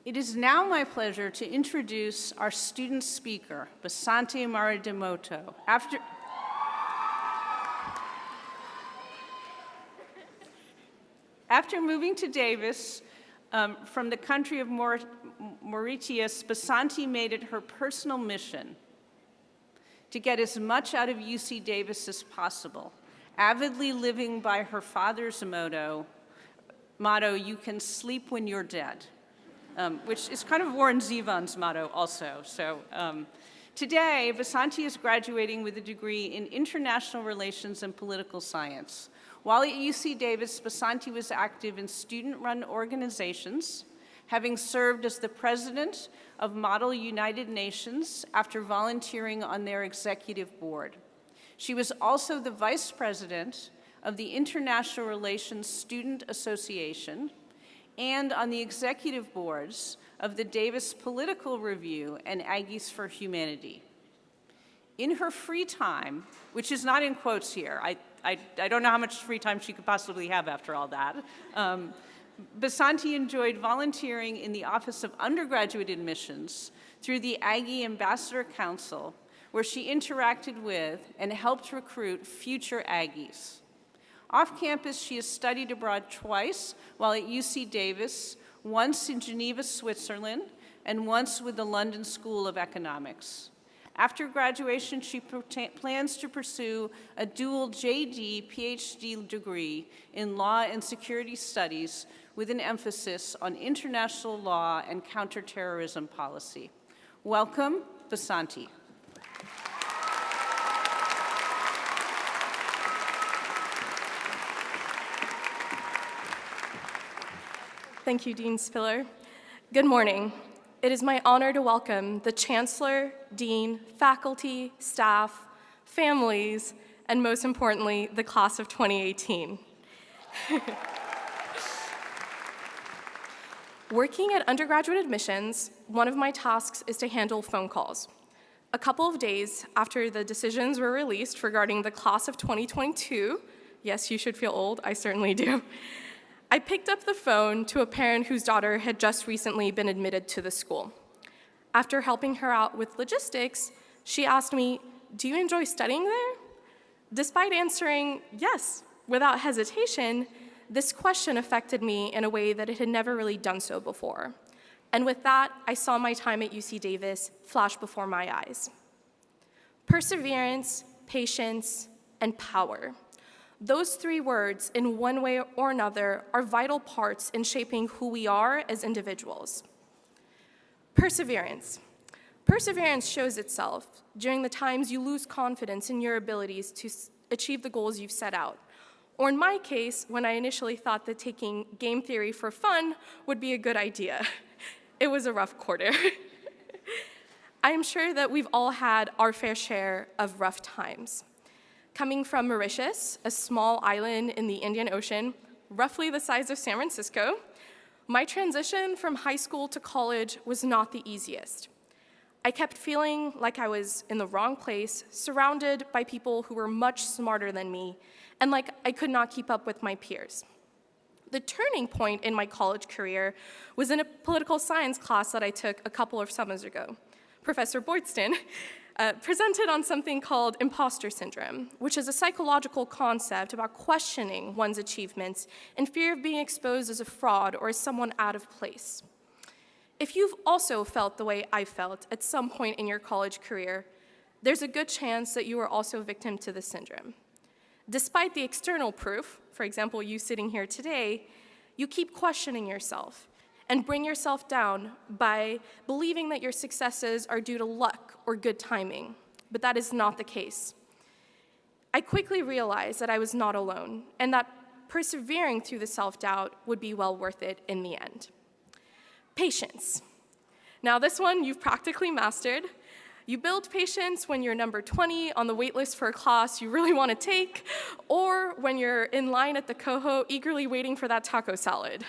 It is now my pleasure to introduce our student speaker, Basanti Mardemootoo. After moving to Davis from the country of Mauritius, Basanti made it her personal mission to get as much out of UC Davis as possible, avidly living by her father's motto, "You can sleep when you're dead," which is kind of Warren Zevon's motto also. So today, Basanti is graduating with a degree in international relations and political science. While at UC Davis, Basanti was active in student-run organizations, having served as the president of Model United Nations after volunteering on their executive board. She was also the vice president of the International Relations Student Association and on the executive boards of the Davis Political Review and Aggies for Humanity. In her free time, which is not in quotes here, I don't know how much free time she could possibly have after all that, Basanti enjoyed volunteering in the Office of Undergraduate Admissions through the Aggie Ambassador Council, where she interacted with and helped recruit future Aggies. Off campus, she has studied abroad twice while at UC Davis, once in Geneva, Switzerland, and once with the London School of Economics. After graduation, she plans to pursue a dual JD PhD degree in law and security studies with an emphasis on international law and counterterrorism policy. Welcome, Basanti. Thank you, Dean Spiller. Good morning. It is my honor to welcome the Chancellor, Dean, faculty, staff, families, and most importantly, the class of 2018. Working at undergraduate admissions, one of my tasks is to handle phone calls. A couple of days after the decisions were released regarding the class of 2022, yes, you should feel old, I certainly do, I picked up the phone to a parent whose daughter had just recently been admitted to the school. After helping her out with logistics, she asked me, "Do you enjoy studying there?" Despite answering yes without hesitation, this question affected me in a way that it had never really done so before. And with that, I saw my time at UC Davis flash before my eyes. Perseverance, patience, and power. Those three words, in one way or another, are vital parts in shaping who we are as individuals. Perseverance. Perseverance shows itself during the times you lose confidence in your abilities to achieve the goals you've set out. Or in my case, when I initially thought that taking game theory for fun would be a good idea. It was a rough quarter. I am sure that we've all had our fair share of rough times. Coming from Mauritius, a small island in the Indian Ocean, roughly the size of San Francisco, my transition from high school to college was not the easiest. I kept feeling like I was in the wrong place, surrounded by people who were much smarter than me, and like I could not keep up with my peers. The turning point in my college career was in a political science class that I took a couple of summers ago. Professor Boydston presented on something called Imposter Syndrome, which is a psychological concept about questioning one's achievements in fear of being exposed as a fraud or as someone out of place. If you've also felt the way I felt at some point in your college career, there's a good chance that you are also a victim to this syndrome. Despite the external proof, for example, you sitting here today, you keep questioning yourself and bring yourself down by believing that your successes are due to luck or good timing, but that is not the case. I quickly realized that I was not alone and that persevering through the self-doubt would be well worth it in the end. Patience. Now this one you've practically mastered. You build patience when you're number 20 on the wait list for a class you really want to take, or when you're in line at the Coho eagerly waiting for that taco salad.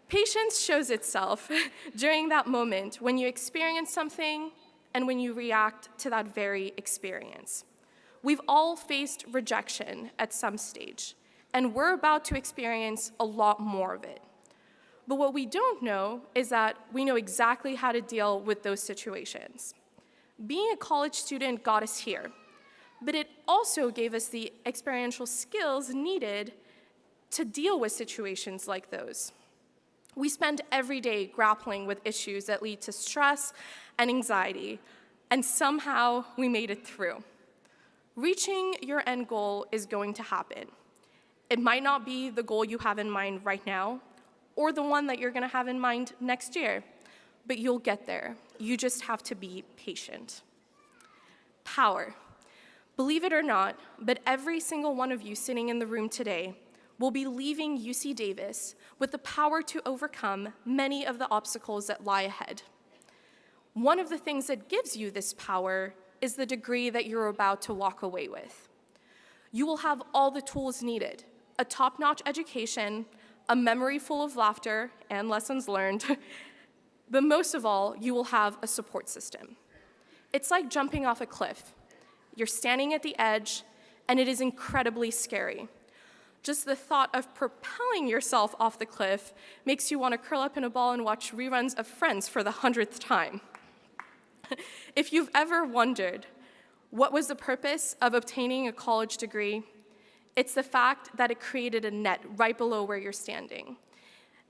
Patience shows itself during that moment when you experience something and when you react to that very experience. We've all faced rejection at some stage, and we're about to experience a lot more of it. But what we don't know is that we know exactly how to deal with those situations. Being a college student got us here, but it also gave us the experiential skills needed to deal with situations like those. We spend every day grappling with issues that lead to stress and anxiety, and somehow we made it through. Reaching your end goal is going to happen. It might not be the goal you have in mind right now, or the one that you're gonna have in mind next year, but you'll get there. You just have to be patient. Power. Believe it or not, but every single one of you sitting in the room today will be leaving UC Davis with the power to overcome many of the obstacles that lie ahead. One of the things that gives you this power is the degree that you're about to walk away with. You will have all the tools needed: a top-notch education, a memory full of laughter and lessons learned, but most of all, you will have a support system. It's like jumping off a cliff. You're standing at the edge, and it is incredibly scary. Just the thought of propelling yourself off the cliff makes you want to curl up in a ball and watch reruns of Friends for the 100th time. If you've ever wondered what was the purpose of obtaining a college degree, it's the fact that it created a net right below where you're standing.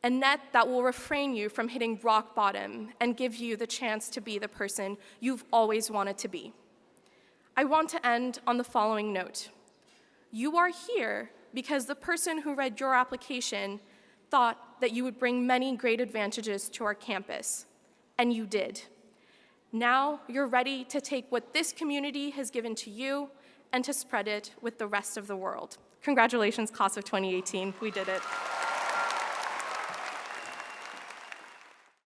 A net that will refrain you from hitting rock bottom and give you the chance to be the person you've always wanted to be. I want to end on the following note. You are here because the person who read your application thought that you would bring many great advantages to our campus, and you did. Now you're ready to take what this community has given to you and to spread it with the rest of the world. Congratulations, class of 2018, we did it.